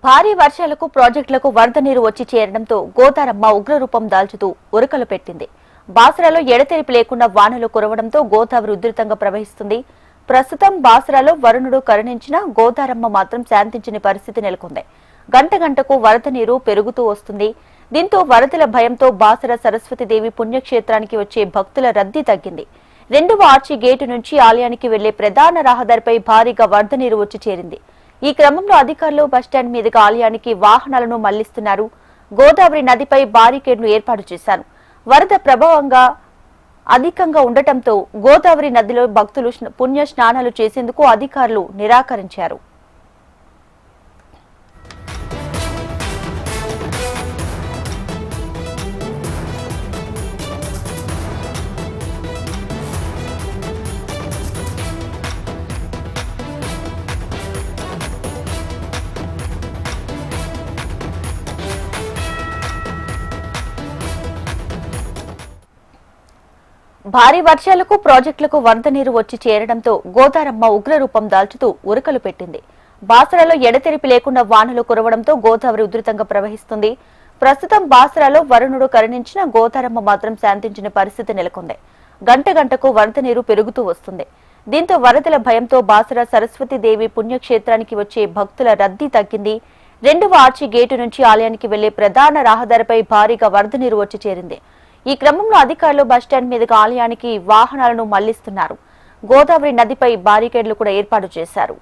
భారీ వర్షాలకు ప్రాజెక్టులకు వరద నీరు వచ్చి చేరడంతో గోదారమ్మ ఉగ్రరూపం దాల్చుతూ ఉరకలు పెట్టింది. బాసరాలో ఎడతెరిపి లేకుండా వానలు కురవడంతో గోదావరి ఉధృతంగా ప్రవహిస్తుంది. ప్రస్తుతం బాసరాలో వరుణుడు కరుణించినా గోదారమ్మ మాత్రం శాంతించని పరిస్థితి నెలకొంది. గంట గంటకు వరద నీరు పెరుగుతూ వస్తుంది. దీంతో వరదల భయంతో బాసర సరస్వతీదేవి పుణ్యక్షేత్రానికి వచ్చే భక్తుల రద్దీ తగ్గింది. రెండవ ఆర్చి గేటు నుంచి ఆలయానికి వెళ్లే ప్రధాన రహదారిపై భారీగా వరద నీరు వచ్చి చేరింది. ఈ క్రమంలో అధికారులు బస్టాండ్ మీదుగా ఆలయానికి వాహనాలను మళ్లిస్తున్నారు. గోదావరి నదిపై బారికేడ్ను ఏర్పాటు చేశారు. వరద ప్రభావంగా అధికంగా ఉండటంతో గోదావరి నదిలో భక్తులు పుణ్య స్నానాలు చేసేందుకు అధికారులు నిరాకరించారు. భారీ వర్షాలకు ప్రాజెక్టులకు వరద నీరు వచ్చి చేరడంతో గోదారమ్మ ఉగ్రరూపం దాల్చుతూ ఉరకలు పెట్టింది. బాసరాలో ఎడతెరిపి లేకుండా వానలు కురవడంతో గోదావరి ఉధృతంగా ప్రవహిస్తుంది. ప్రస్తుతం బాసరాలో వరుణుడు కరుణించిన గోదారమ్మ మాత్రం శాంతించిన పరిస్థితి నెలకొంది. గంట గంటకు వరద నీరు పెరుగుతూ వస్తుంది. దీంతో వరదల భయంతో బాసర సరస్వతీదేవి పుణ్యక్షేత్రానికి వచ్చే భక్తుల రద్దీ తగ్గింది. రెండవ ఆర్చి గేటు నుంచి ఆలయానికి వెళ్లే ప్రధాన రహదారిపై భారీగా వరద నీరు వచ్చి చేరింది. ఈ క్రమంలో అధికారులు బస్టాండ్ మీదుగా ఆలయానికి వాహనాలను మళ్లిస్తున్నారు. గోదావరి నదిపై బారికేడ్లు కూడా ఏర్పాటు చేశారు.